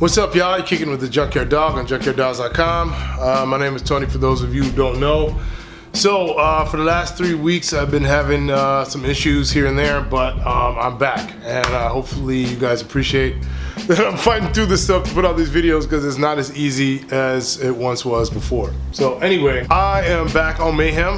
What's up, y'all? You're kicking with the Junkyard Dog on junkyarddogs.com. My name is Tony, for those of you who don't know. So for the last 3 weeks I've been having some issues here and there, but I'm back, and hopefully you guys appreciate that I'm fighting through this stuff to put out these videos, because it's not as easy as it once was before. So anyway, I am back on Mayhem.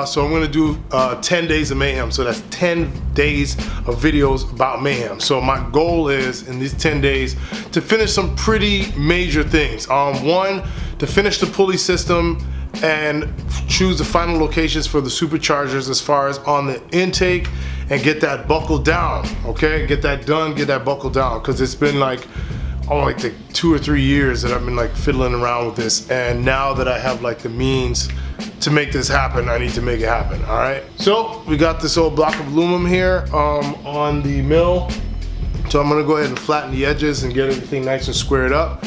So I'm gonna do 10 days of Mayhem. So that's 10 days of videos about Mayhem. So my goal is, in these 10 days, to finish some pretty major things. One, to finish the pulley system and choose the final locations for the Superchargers as far as on the intake, and get that buckled down, okay? Get that done, get that buckled down, because it's been like, like 2 or 3 years that I've been like fiddling around with this, and now that I have like the means to make this happen, I need to make it happen, all right? So we got this old block of aluminum here on the mill, so I'm gonna go ahead and flatten the edges and get everything nice and squared up.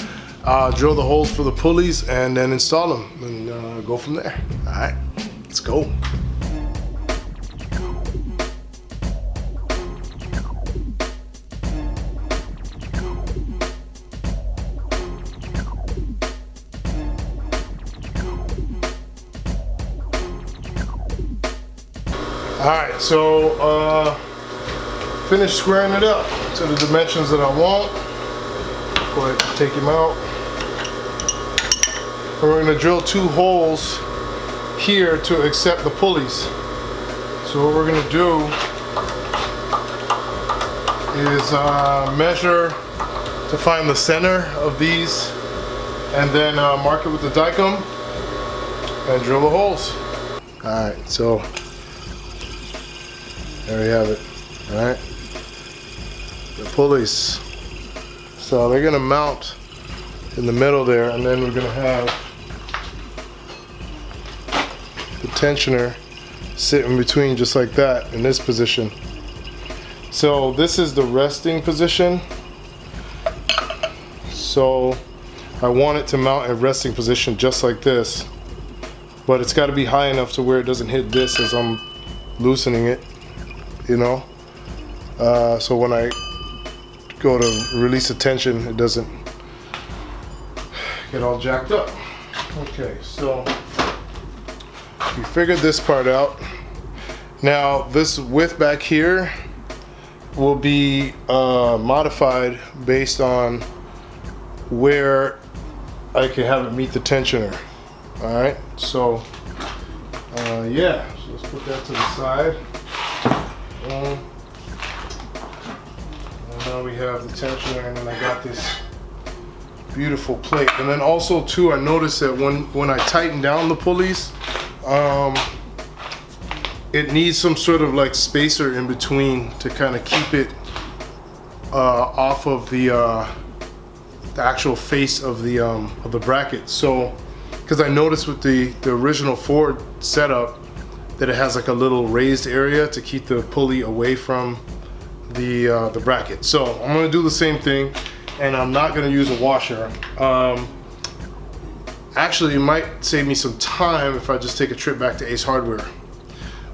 Drill the holes for the pulleys and then install them, and go from there. All right, let's go. All right, so finish squaring it up to the dimensions that I want. Go ahead and take him out. And we're going to drill 2 holes here to accept the pulleys. So what we're going to do is measure to find the center of these, and then mark it with the dicom and drill the holes. Alright, so there we have it. Alright, the pulleys. So they're going to mount in the middle there, and then we're going to have the tensioner sit in between just like that in this position. So this is the resting position. So I want it to mount in resting position just like this, but it's got to be high enough to where it doesn't hit this as I'm loosening it, you know. So when I go to release the tension, it doesn't get all jacked up. Okay, so we figured this part out. Now this width back here will be modified based on where I can have it meet the tensioner. All right, so yeah, so let's put that to the side. And now we have the tensioner, and then I got this beautiful plate. And then also too, I noticed that when I tighten down the pulleys, it needs some sort of like spacer in between to kind of keep it off of the actual face of the bracket. So, because I noticed with the original Ford setup that it has like a little raised area to keep the pulley away from the bracket. So I'm gonna do the same thing, and I'm not gonna use a washer. Actually, it might save me some time if I just take a trip back to Ace Hardware.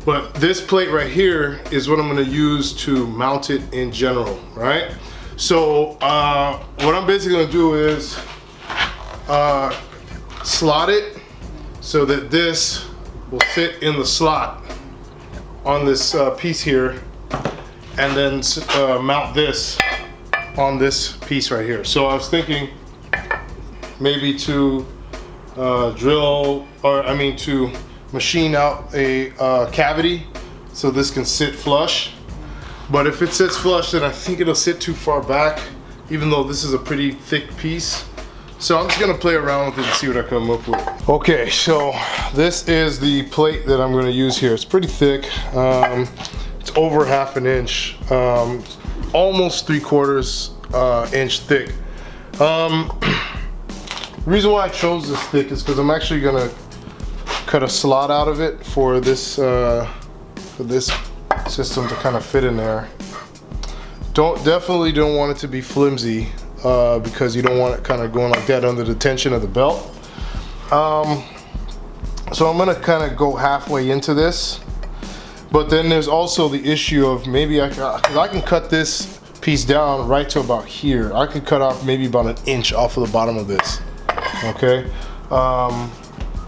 But this plate right here is what I'm gonna use to mount it in general, right? So what I'm basically gonna do is slot it so that this will sit in the slot on this piece here, and then mount this on this piece right here. So I was thinking maybe to to machine out a cavity so this can sit flush. But if it sits flush, then I think it'll sit too far back, even though this is a pretty thick piece. So I'm just gonna play around with it and see what I come up with. Okay, so this is the plate that I'm gonna use here. It's pretty thick. It's over 1/2 inch, almost 3/4 inch thick. The reason why I chose this thick is because I'm actually gonna cut a slot out of it for this system to kind of fit in there. Definitely don't want it to be flimsy, because you don't want it kind of going like that under the tension of the belt. So I'm gonna kind of go halfway into this, but then there's also the issue of maybe I can cut this piece down right to about here. I could cut off maybe about an inch off of the bottom of this, okay?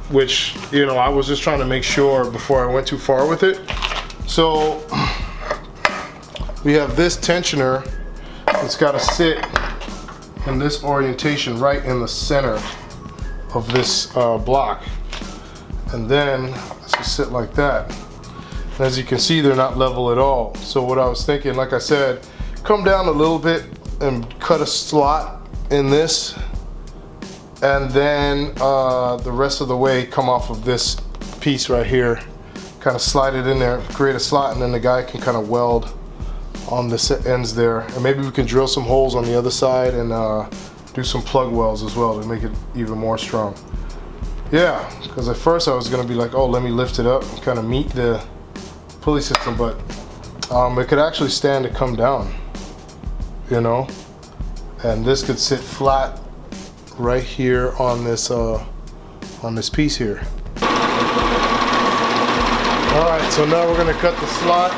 Which, you know, I was just trying to make sure before I went too far with it. So we have this tensioner. It's got to sit in this orientation right in the center of this block, and then it's gonna sit like that. And as you can see, they're not level at all. So what I was thinking, like I said, come down a little bit and cut a slot in this, and then the rest of the way come off of this piece right here, kind of slide it in there, create a slot, and then the guy can kind of weld on the ends there. And maybe we can drill some holes on the other side and do some plug welds as well to make it even more strong. Yeah, because at first I was gonna be like, oh, let me lift it up and kind of meet the pulley system, but it could actually stand to come down, you know, and this could sit flat right here on this piece here. All right, so now we're gonna cut the slot.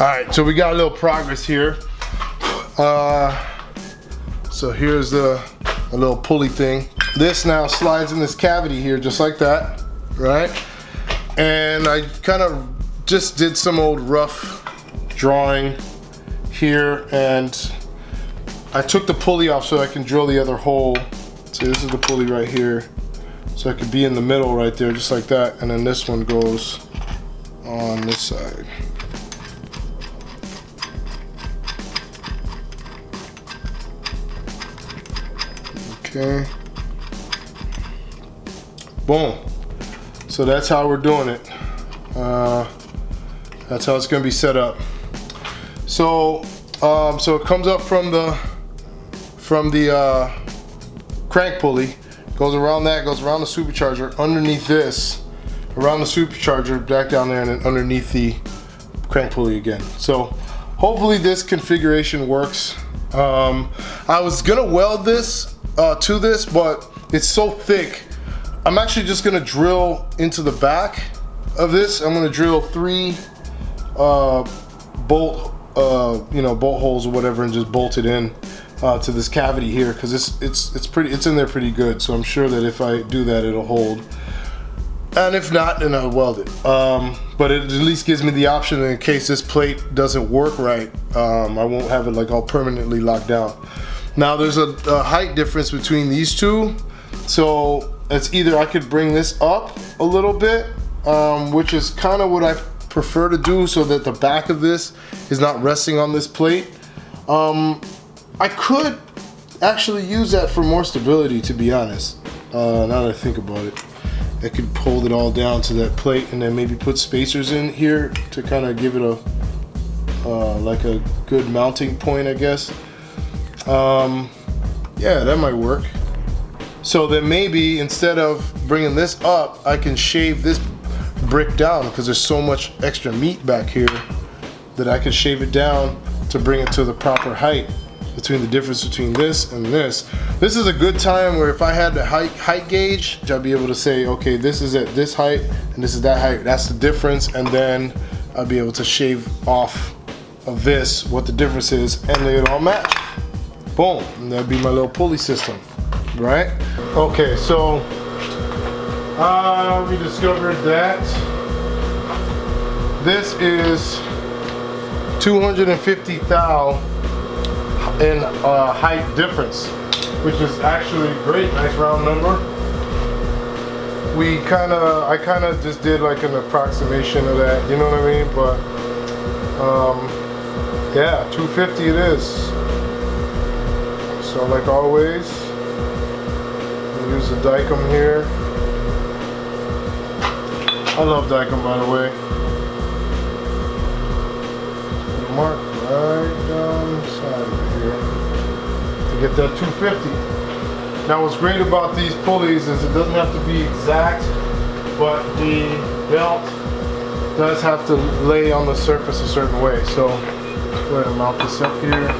All right, so we got a little progress here. So here's a little pulley thing. This now slides in this cavity here just like that, right? And I kind of just did some old rough drawing here, and I took the pulley off so I can drill the other hole. So this is the pulley right here. So I could be in the middle right there just like that, and then this one goes on this side. Okay. Boom. So that's how we're doing it. That's how it's going to be set up. So, so it comes up from the crank pulley, goes around that, goes around the supercharger, underneath this, around the supercharger, back down there, and then underneath the crank pulley again. So hopefully this configuration works. I was gonna weld this to this, but it's so thick. I'm actually just gonna drill into the back of this. I'm gonna drill 3 bolt holes or whatever, and just bolt it in to this cavity here, because it's in there pretty good. So I'm sure that if I do that, it'll hold. And if not, then I'll weld it. But it at least gives me the option in case this plate doesn't work right. I won't have it like all permanently locked down. Now there's a height difference between these two. So it's either I could bring this up a little bit, which is kind of what I prefer to do, so that the back of this is not resting on this plate. I could actually use that for more stability, to be honest. Now that I think about it, I could hold it all down to that plate and then maybe put spacers in here to kind of give it a like a good mounting point, I guess. Yeah, that might work. So then maybe instead of bringing this up, I can shave this brick down, because there's so much extra meat back here that I can shave it down to bring it to the proper height between the difference between this and this. This is a good time where if I had the height gauge, I'd be able to say, okay, this is at this height and this is that height. That's the difference, and then I'd be able to shave off of this what the difference is, and they would all match. Boom, and that'd be my little pulley system, right? Okay, so we discovered that this is 250 thou in height difference, which is actually great. Nice round number. I kind of just did like an approximation of that, you know what I mean? But yeah, 250 it is. So like always, I'll use the Dicom here. I love Dicom, by the way. Mark right down the side of here to get that 250. Now what's great about these pulleys is it doesn't have to be exact, but the belt does have to lay on the surface a certain way. So let's go ahead and mount this up here.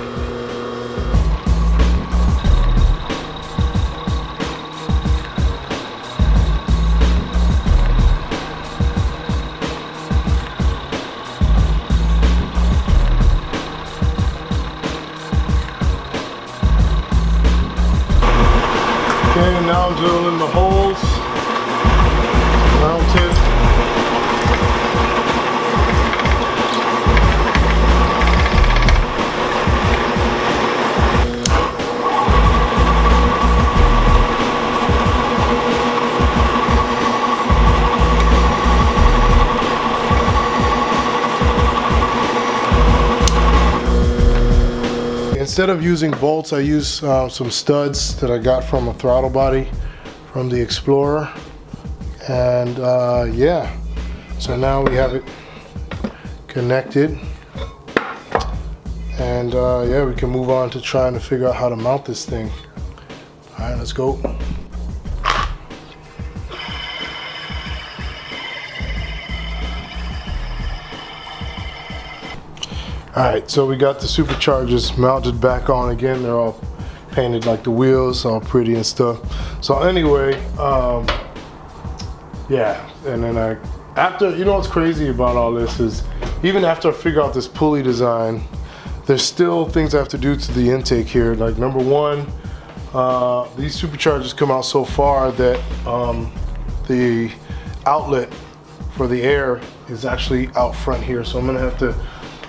Okay, now I'm drilling the holes, mounted. Instead of using bolts, I use some studs that I got from a throttle body from the Explorer. And yeah, so now we have it connected. And yeah, we can move on to trying to figure out how to mount this thing. All right, let's go. Alright, so we got the Superchargers mounted back on again. They're all painted like the wheels, all pretty and stuff. So anyway, yeah, and then after, you know what's crazy about all this is, even after I figure out this pulley design, there's still things I have to do to the intake here. Like number one, these Superchargers come out so far that the outlet for the air is actually out front here. So I'm gonna have to,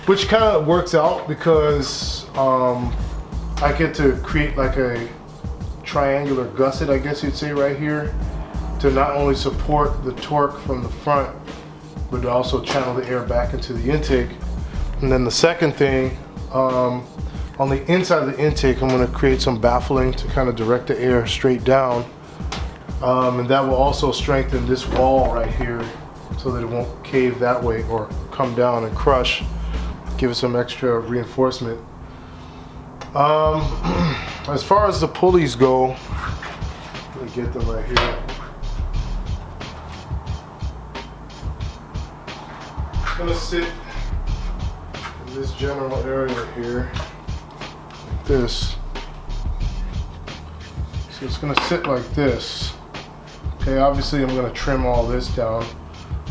which kind of works out because I get to create like a triangular gusset, I guess you'd say, right here, to not only support the torque from the front, but to also channel the air back into the intake. And then the second thing, on the inside of the intake, I'm going to create some baffling to kind of direct the air straight down. And that will also strengthen this wall right here so that it won't cave that way or come down and crush. Give it some extra reinforcement. As far as the pulleys go, let me get them right here. It's gonna sit in this general area here, like this. So it's gonna sit like this. Okay, obviously I'm gonna trim all this down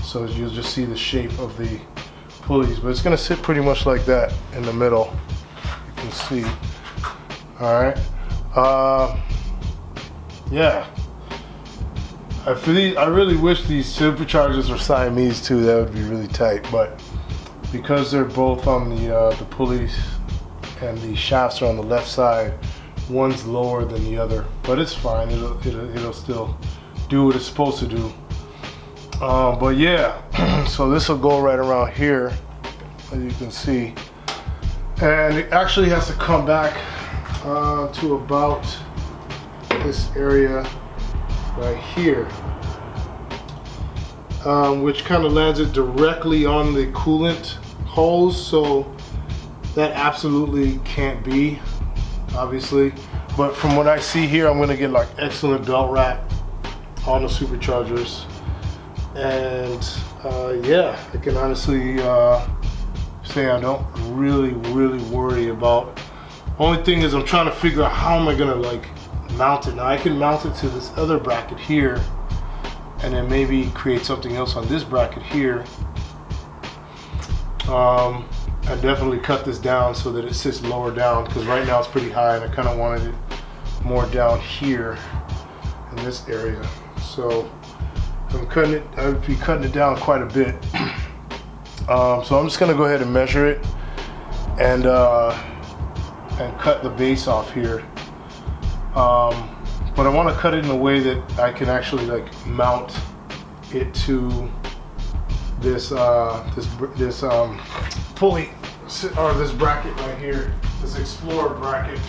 so you'll just see the shape of the pulleys, but it's going to sit pretty much like that in the middle. You can see. All right. Yeah. I really wish these Superchargers were Siamese too. That would be really tight. But because they're both on the pulleys and the shafts are on the left side, one's lower than the other. But it's fine. It'll still do what it's supposed to do. But yeah, so this will go right around here, as you can see, and it actually has to come back to about this area right here, which kind of lands it directly on the coolant hose, so that absolutely can't be, obviously. But from what I see here, I'm going to get like excellent belt wrap on the Superchargers. And yeah, I can honestly say I don't really worry about. Only thing is I'm trying to figure out how am I gonna like mount it. Now I can mount it to this other bracket here, and then maybe create something else on this bracket here. I definitely cut this down so that it sits lower down, because right now it's pretty high and I kind of wanted it more down here in this area. So I would be cutting it down quite a bit. So I'm just gonna go ahead and measure it and cut the base off here. But I want to cut it in a way that I can actually like mount it to this pulley, or this bracket right here, this Explorer bracket.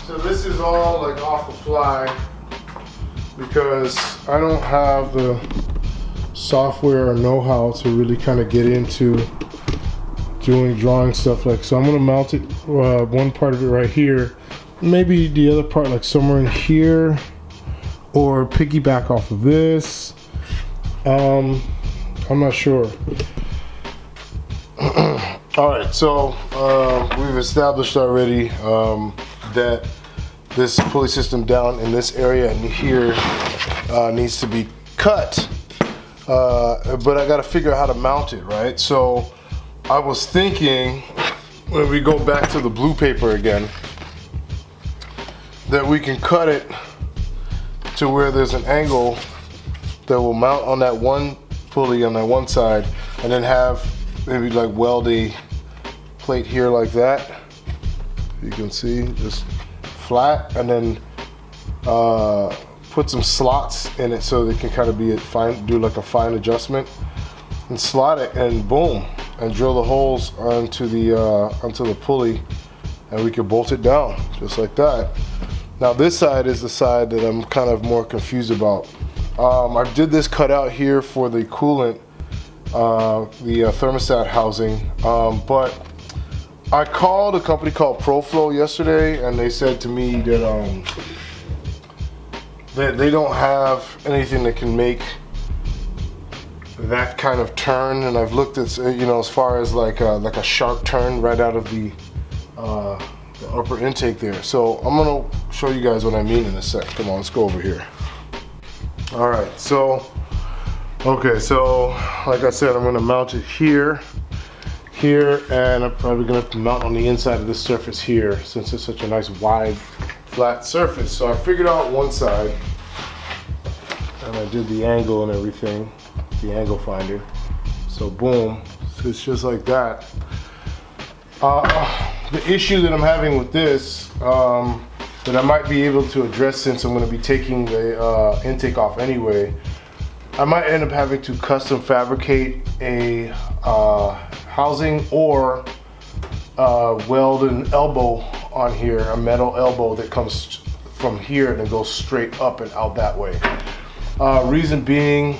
So this is all like off the fly, because I don't have the software or know-how to really kind of get into drawing stuff like. So I'm going to mount it, one part of it right here, maybe the other part like somewhere in here, or piggyback off of this. I'm not sure. All right, so we've established already that this pulley system down in this area and here needs to be cut, but I got to figure out how to mount it, right? So I was thinking, when we go back to the blue paper again, that we can cut it to where there's an angle that will mount on that one pulley on that one side, and then have maybe like weld a plate here like that. You can see just flat, and then put some slots in it so they can kind of be do like a fine adjustment, and slot it, and boom, and drill the holes onto the pulley, and we can bolt it down just like that. Now this side is the side that I'm kind of more confused about. I did this cutout here for the coolant, the thermostat housing, but I called a company called ProFlow yesterday, and they said to me that they don't have anything that can make that kind of turn. And I've looked at, you know, as far as like a sharp turn right out of the upper intake there. So I'm gonna show you guys what I mean in a sec. Come on, let's go over here. All right, so okay, so like I said, I'm gonna mount it here, and I'm probably gonna mount on the inside of this surface here, since it's such a nice wide flat surface. So I figured out one side, and I did the angle and everything, the angle finder. So boom, so it's just like that. The issue that I'm having with this, that I might be able to address, since I'm going to be taking the intake off anyway, I might end up having to custom fabricate a housing, or weld an elbow on here, a metal elbow that comes from here and then goes straight up and out that way. Reason being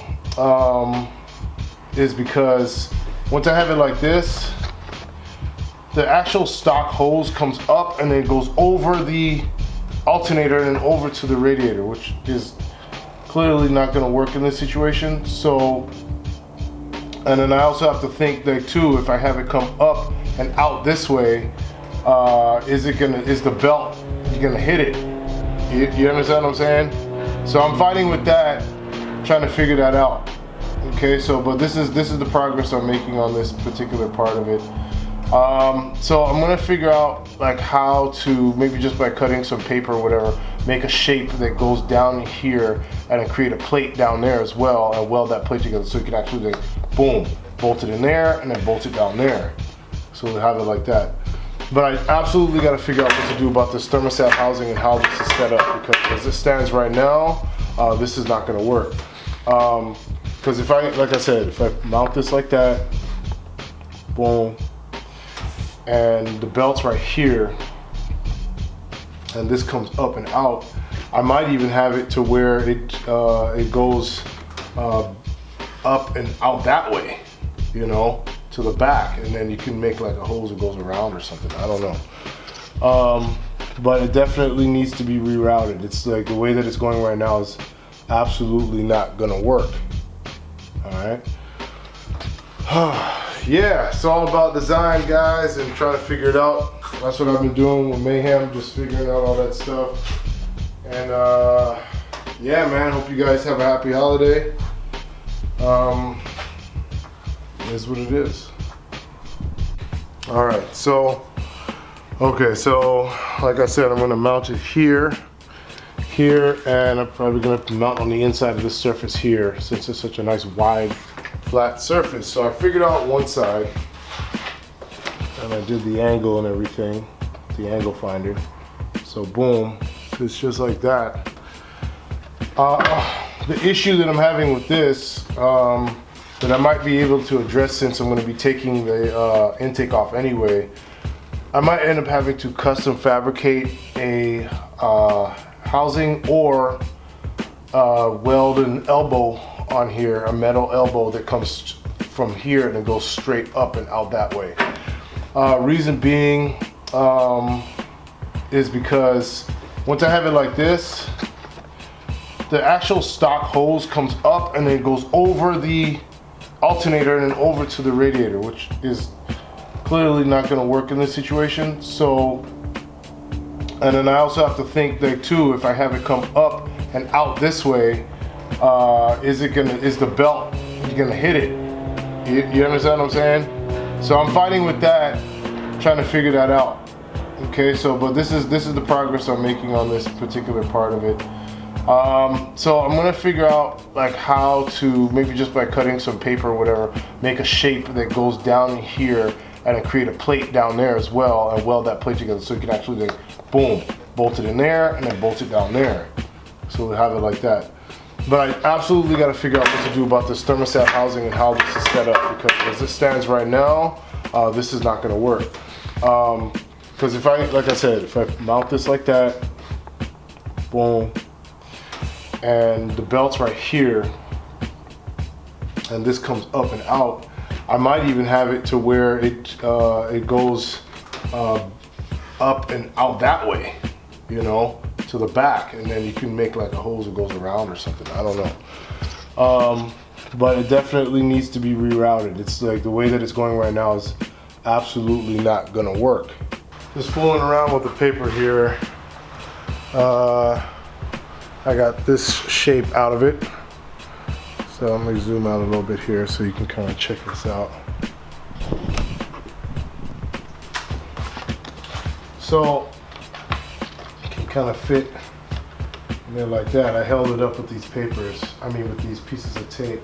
is because once I have it like this, the actual stock hose comes up and then goes over the alternator and over to the radiator, which is clearly not going to work in this situation. So, and then I also have to think that too, if I have it come up and out this way, is the belt gonna hit it? You understand what I'm saying? So I'm fighting with that, trying to figure that out. Okay, so but this is the progress I'm making on this particular part of it. So I'm gonna figure out like how to, maybe just by cutting some paper or whatever, make a shape that goes down here and then create a plate down there as well, and weld that plate together so you can actually like, boom, bolt it in there and then bolt it down there. So we'll have it like that. But I absolutely got to figure out what to do about this thermostat housing and how this is set up, because as it stands right now, this is not going to work. Because if I, like I said, if I mount this like that, boom, and the belt's right here, and this comes up and out, I might even have it to where it goes up and out that way, you know, to the back, and then you can make like a hose that goes around or something. I don't know. But it definitely needs to be rerouted. It's like the way that it's going right now is absolutely not gonna work. All right. Yeah, it's all about design, guys, and trying to figure it out. That's what I've been doing with Mayhem, just figuring out all that stuff. And yeah, man, hope you guys have a happy holiday. It is what it is. All right, so, okay, so like I said, I'm gonna mount it here, and I'm probably gonna mount on the inside of this surface here, since it's such a nice wide flat surface. So I figured out one side, and I did the angle and everything, the angle finder. So boom, it's just like that. The issue that I'm having with this, that I might be able to address, since I'm going to be taking the intake off anyway, I might end up having to custom fabricate a housing, or weld an elbow on here, a metal elbow that comes from here and then goes straight up and out that way. Reason being is because once I have it like this, the actual stock hose comes up and then goes over the alternator and then over to the radiator, which is clearly not going to work in this situation. So, and then I also have to think that too, if I have it come up and out this way, is the belt gonna hit it? You understand what I'm saying? So I'm fighting with that, trying to figure that out. Okay, so but this is the progress I'm making on this particular part of it. So I'm gonna figure out like how to, maybe just by cutting some paper or whatever, make a shape that goes down here and then create a plate down there as well and weld that plate together so you can actually like, boom, bolt it in there and then bolt it down there. So we have it like that. But I absolutely got to figure out what to do about this thermostat housing and how this is set up, because as it stands right now, this is not going to work. Because if I, like I said, if I mount this like that, boom, and the belt's right here, and this comes up and out, I might even have it to where it goes up and out that way, you know, to the back, and then you can make like a hose that goes around or something. I don't know. But it definitely needs to be rerouted. It's like the way that it's going right now is absolutely not gonna work. Just fooling around with the paper here. I got this shape out of it. So I'm gonna zoom out a little bit here so you can kind of check this out. So it can kind of fit in there like that. I held it up with these papers, with these pieces of tape.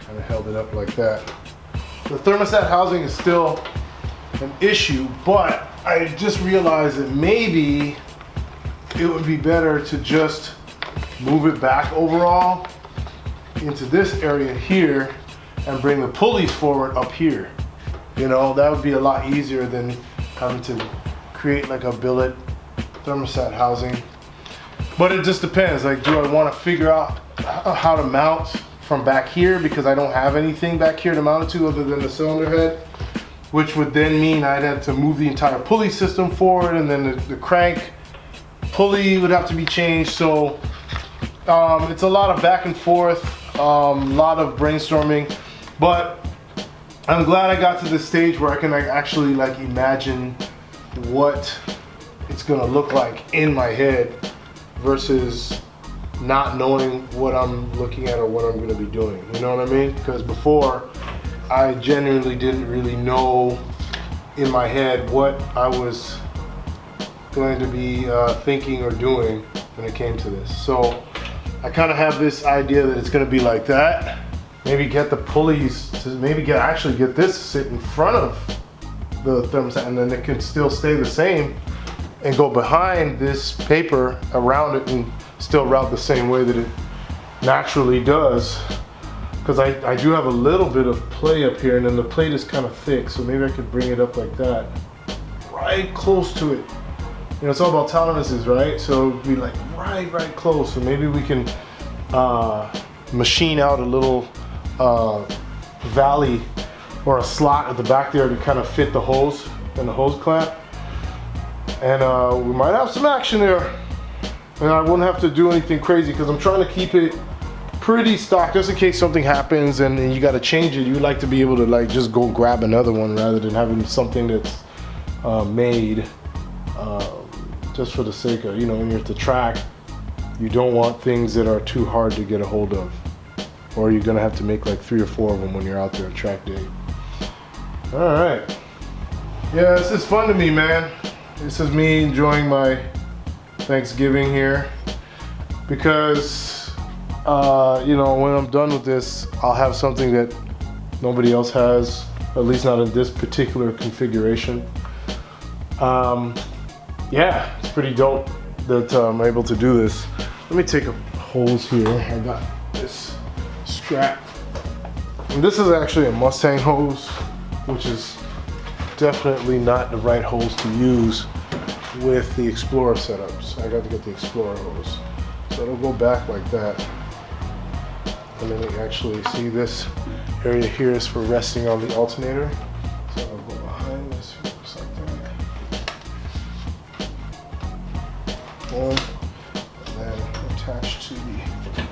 Kind of held it up like that. The thermostat housing is still an issue, but I just realized that maybe it would be better to just move it back overall into this area here and bring the pulleys forward up here. You know, that would be a lot easier than having to create like a billet thermostat housing. But it just depends, like, do I want to figure out how to mount from back here, because I don't have anything back here to mount it to other than the cylinder head, which would then mean I'd have to move the entire pulley system forward, and then the crank pulley would have to be changed. So it's a lot of back and forth, a lot of brainstorming, but I'm glad I got to this stage where I can actually like imagine what it's gonna look like in my head versus not knowing what I'm looking at or what I'm gonna be doing. You know what I mean? Because before, I genuinely didn't really know in my head what I was going to be thinking or doing when it came to this. So I kind of have this idea that it's going to be like that. Maybe get the pulleys to actually get this to sit in front of the thermostat, and then it can still stay the same and go behind this paper around it and still route the same way that it naturally does. Because I do have a little bit of play up here, and then the plate is kind of thick, so maybe I could bring it up like that, right close to it. You know, it's all about tolerances, right? So it'd be like right close. So maybe we can machine out a little valley or a slot at the back there to kind of fit the hose and the hose clamp. And we might have some action there. And I wouldn't have to do anything crazy because I'm trying to keep it pretty stock, just in case something happens and you got to change it. You like to be able to like just go grab another one rather than having something that's made just for the sake of, you know, when you're at the track, you don't want things that are too hard to get a hold of, or you're gonna have to make like 3 or 4 of them when you're out there at track day. All right, yeah, this is fun to me, man. This is me enjoying my Thanksgiving here, because you know, when I'm done with this, I'll have something that nobody else has, at least not in this particular configuration. Yeah, it's pretty dope that I'm able to do this. Let me take a hose here. I got this strap. And this is actually a Mustang hose, which is definitely not the right hose to use with the Explorer setups. I got to get the Explorer hose. So it'll go back like that. And then you actually see this area here is for resting on the alternator. So I'll go behind this, looks like that. form, and then attach to the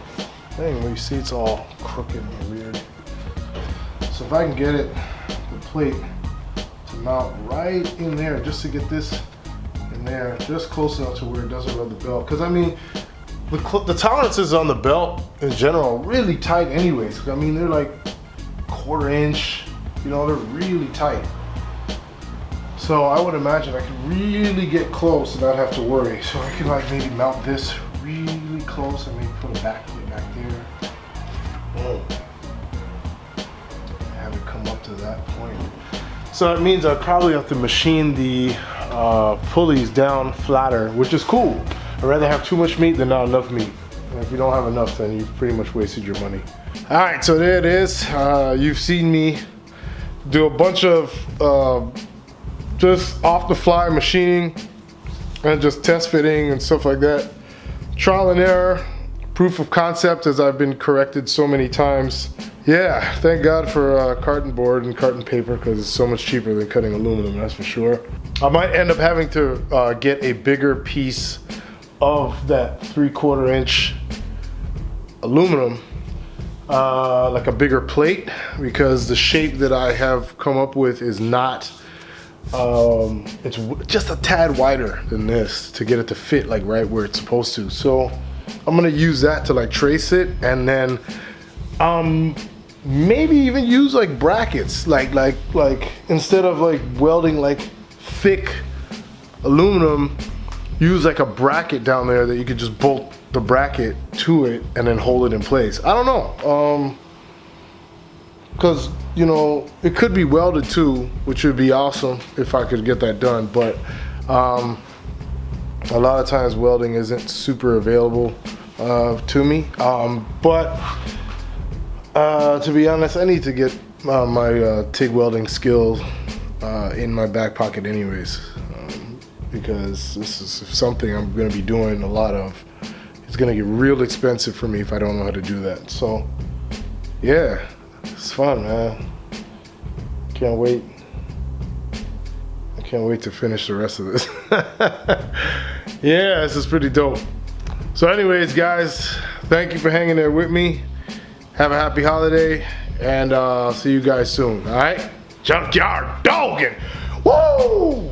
thing where you see it's all crooked and weird. So if I can get it, the plate, to mount right in there, just to get this in there, just close enough to where it doesn't rub the belt. Because I mean, the tolerances on the belt in general are really tight anyways. I mean, they're like 1/4 inch, you know, they're really tight. So I would imagine I could really get close and not have to worry. So I could like maybe mount this really close and maybe put a back plate back there. Boom. Have it come up to that point. So that means I probably have to machine the pulleys down flatter, which is cool. I'd rather have too much meat than not enough meat. And if you don't have enough, then you've pretty much wasted your money. All right, so there it is. You've seen me do a bunch of just off the fly machining and just test fitting and stuff like that. Trial and error, proof of concept, as I've been corrected so many times. Yeah, thank God for carton board and carton paper, because it's so much cheaper than cutting aluminum, that's for sure. I might end up having to get a bigger piece of that 3/4 inch aluminum, like a bigger plate, because the shape that I have come up with is not, it's just a tad wider than this to get it to fit like right where it's supposed to. So I'm gonna use that to like trace it, and then maybe even use like brackets, like instead of like welding like thick aluminum, use like a bracket down there that you could just bolt the bracket to it and then hold it in place. I don't know, because you know, it could be welded too, which would be awesome if I could get that done, but a lot of times welding isn't super available to me, but to be honest, I need to get my TIG welding skills in my back pocket anyways, because this is something I'm going to be doing a lot of. It's going to get real expensive for me if I don't know how to do that. So yeah, it's fun, man. Can't wait. I can't wait to finish the rest of this. Yeah, this is pretty dope. So anyways, guys, thank you for hanging there with me. Have a happy holiday, and see you guys soon, all right? Junkyard Dogging. Woo!